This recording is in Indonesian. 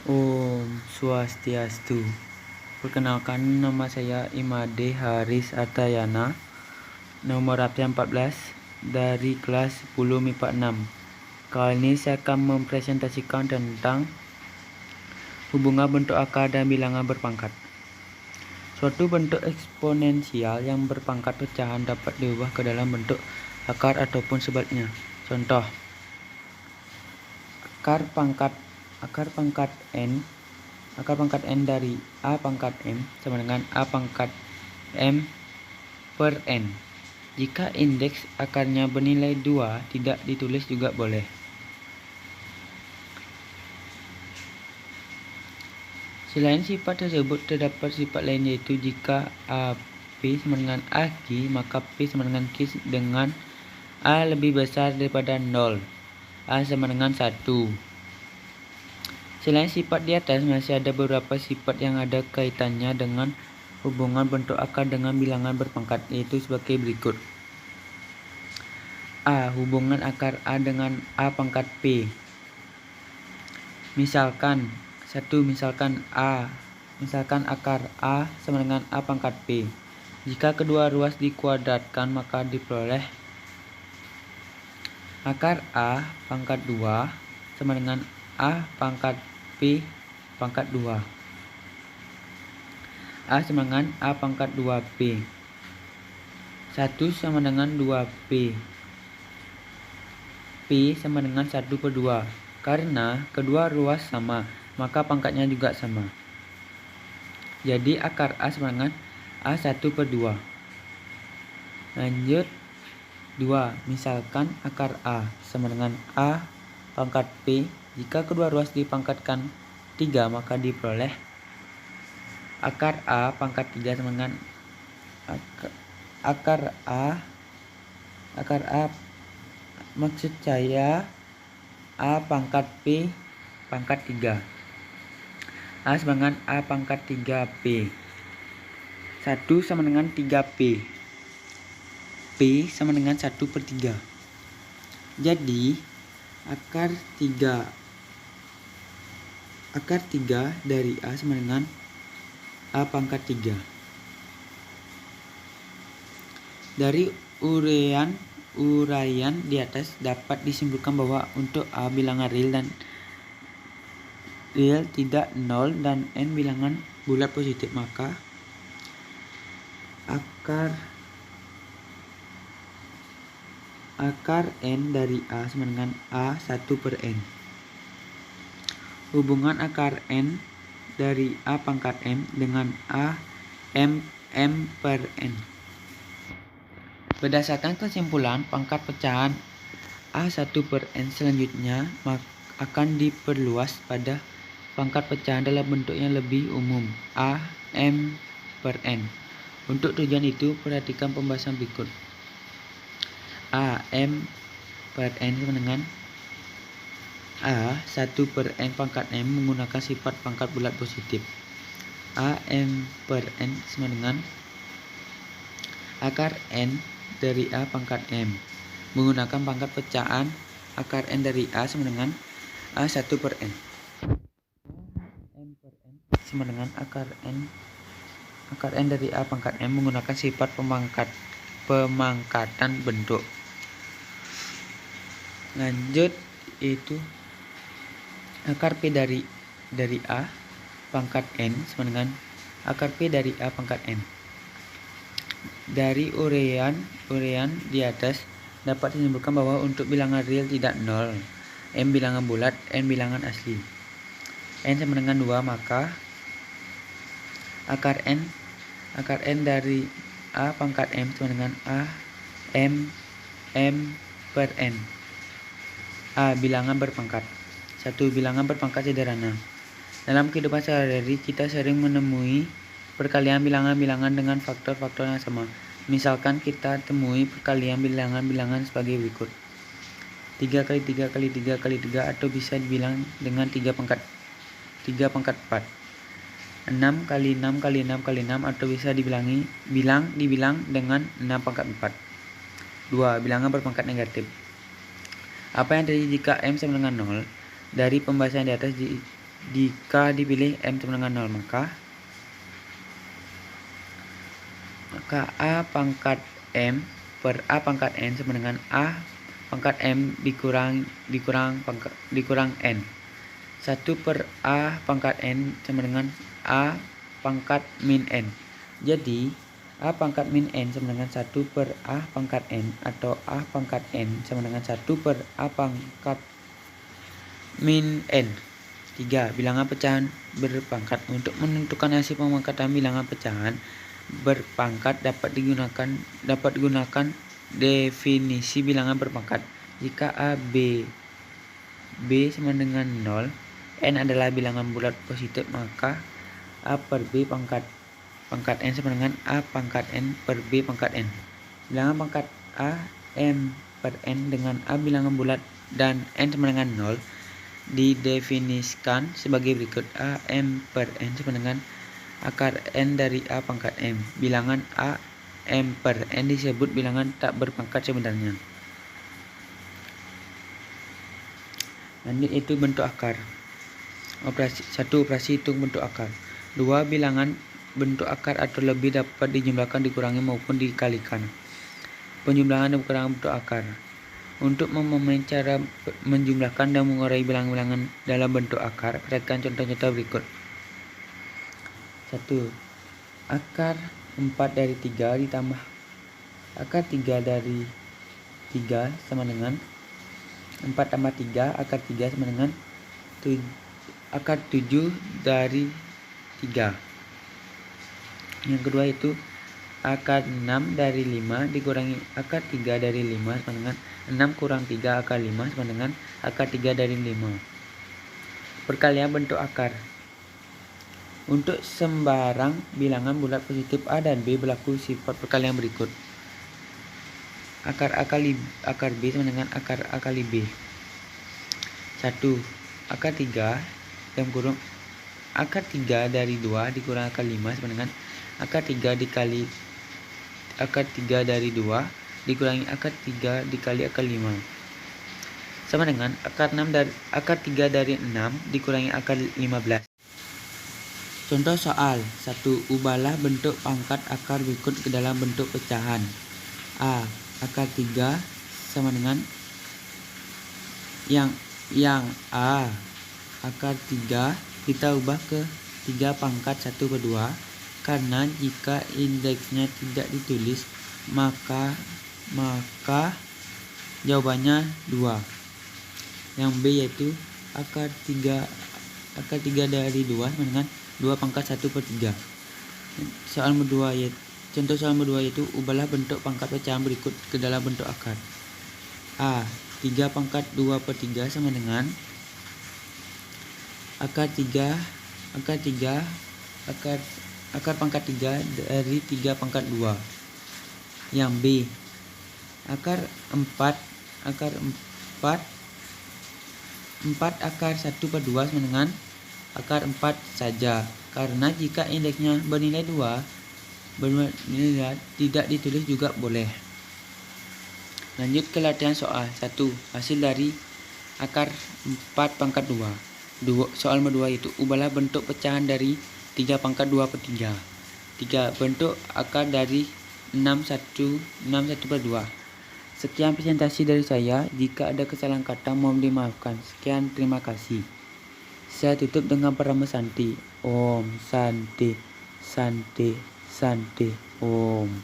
Om Swastiastu. Perkenalkan, nama saya Imade Haris Artayana, nomor absen 14 dari kelas 10 MIPA 6. Kali ini saya akan mempresentasikan tentang hubungan bentuk akar dan bilangan berpangkat. Suatu bentuk eksponensial yang berpangkat pecahan dapat diubah ke dalam bentuk akar ataupun sebaliknya. Contoh, akar pangkat n dari a pangkat m sama dengan a pangkat m per n. Jika indeks akarnya bernilai 2, tidak ditulis juga boleh. Selain sifat tersebut, terdapat sifat lain, yaitu jika AP sama dengan AQ, maka P sama dengan Q dengan A lebih besar daripada 0. A sama dengan 1. Selain sifat di atas, masih ada beberapa sifat yang ada kaitannya dengan hubungan bentuk akar dengan bilangan berpangkat, yaitu sebagai berikut. A. Hubungan akar A dengan A pangkat P. Misalkan akar A sama dengan A pangkat P. Jika kedua ruas dikuadratkan, maka diperoleh akar A pangkat 2 sama dengan A pangkat P pangkat 2. A sama dengan A pangkat 2P. 1 sama dengan 2P. P sama dengan 1 per 2. Karena kedua ruas sama, maka pangkatnya juga sama. Jadi akar A sama dengan A1 per 2. Lanjut 2. Misalkan akar A sama dengan A pangkat P. Jika kedua ruas dipangkatkan 3, maka diperoleh akar A pangkat 3 sama dengan akar A maksud saya A pangkat P pangkat 3. A sama dengan A pangkat 3P. 1 sama dengan 3P. P sama dengan 1 per 3. Jadi akar 3 dari A sama dengan A pangkat 3. Dari uraian di atas dapat disimpulkan bahwa untuk A bilangan real tidak 0 dan n bilangan bulat positif, maka akar n dari A sama dengan A1 per n. Hubungan akar n dari A pangkat m dengan A m per n. Berdasarkan kesimpulan, pangkat pecahan A1 per n selanjutnya akan diperluas pada pangkat pecahan dalam bentuk yang lebih umum, A m per n. Untuk tujuan itu, perhatikan pembahasan berikut. A m per n sama dengan A1 per n pangkat m menggunakan sifat pangkat bulat positif. A m per n sama dengan akar n dari A pangkat m menggunakan pangkat pecahan akar n dari A sama dengan A1 per n. M per n sama dengan akar n dari A pangkat m menggunakan sifat pemangkatan bentuk. Lanjut, itu akar P dari A pangkat n sama dengan akar P dari A pangkat m. Dari uraian di atas dapat disimpulkan bahwa untuk bilangan real tidak 0, m bilangan bulat, n bilangan asli. N sama dengan 2, maka akar n dari A pangkat m sama dengan A m per n. A. Bilangan berpangkat. 1. Bilangan berpangkat sederhana. Dalam kehidupan sehari-hari, kita sering menemui perkalian bilangan-bilangan dengan faktor-faktor yang sama. Misalkan kita temui perkalian bilangan-bilangan sebagai berikut. 3 kali 3 kali 3 kali 3, atau bisa dibilang dengan 3 pangkat 4. 6 kali 6 kali 6 kali 6, atau bisa dibilang dengan 6 pangkat 4. 2. Bilangan berpangkat negatif. Apa yang terjadi jika m sama dengan 0? Dari pembahasan di atas Jika dipilih M sama dengan 0, maka A pangkat M per A pangkat N sama dengan A pangkat M dikurang N. 1 per A pangkat N sama dengan A pangkat min N. Jadi A pangkat min N sama dengan 1 per A pangkat N, atau A pangkat N sama dengan 1 per A pangkat min N. 3. Bilangan pecahan berpangkat. Untuk menentukan hasil pemangkatan bilangan pecahan berpangkat dapat digunakan definisi bilangan berpangkat. Jika A, B sama dengan 0, N adalah bilangan bulat positif, maka A per B pangkat N sama dengan A pangkat N per B pangkat N. Bilangan pangkat A, M per N dengan A bilangan bulat dan N sama dengan 0 didefinisikan sebagai berikut. A M per N sama dengan akar N dari A pangkat M. Bilangan A M per N disebut bilangan tak berpangkat sebenarnya. Lanjut, itu bentuk akar. Operasi hitung bentuk akar. 2. Bilangan bentuk akar atau lebih dapat dijumlahkan, dikurangi maupun dikalikan. Penjumlahan dan pengurangan bentuk akar. Untuk memahami cara menjumlahkan dan mengurai bilangan-bilangan dalam bentuk akar, perhatikan contoh-contoh berikut. 1. Akar 4 dari 3 ditambah akar 3 dari 3 sama dengan 4 tambah 3, akar 3 sama dengan akar 7 dari 3. Yang kedua itu akar 6 dari 5 dikurangi akar 3 dari 5 sama dengan 6 kurang 3 akar 5 sama dengan akar 3 dari 5. Perkalian bentuk akar. Untuk sembarang bilangan bulat positif A dan B berlaku sifat perkalian berikut. Akar B sama dengan akar A kali B. 1. Akar 3 yang kurang akar 3 dari 2 dikurang akar 5 sama dengan akar 3 dikali akar 3 dari 2 dikurangi akar 3 dikali akar 5 sama dengan akar 3 dari 6 dikurangi akar 15. Contoh soal 1. Ubahlah bentuk pangkat akar berikut ke dalam bentuk pecahan. A. Akar 3 sama dengan yang A. Akar 3 kita ubah ke 3 pangkat 1 per 2, karena jika indeksnya tidak ditulis maka jawabannya 2. Yang B yaitu akar 3 dari 2 sama dengan 2 pangkat 1 per 3. Contoh soal kedua yaitu ubahlah bentuk pangkat pecahan berikut ke dalam bentuk akar. A. 3 pangkat 2 per 3 sama dengan akar pangkat 3 dari 3 pangkat 2. Yang B. Akar 4 akar 1 per 2 sama dengan akar 4 saja, karena jika indeksnya bernilai 2 tidak ditulis juga boleh. Lanjut ke latihan soal 1. Hasil dari akar 4 pangkat 2. Soal kedua itu ubahlah bentuk pecahan dari 3 pangkat 2 per 3. 3. Bentuk akar dari 61 per 2. Sekian presentasi dari saya. Jika ada kesalahan kata mohon dimaafkan. Sekian, terima kasih. Saya tutup dengan Parama Santi. Om Santi Santi Santi Om.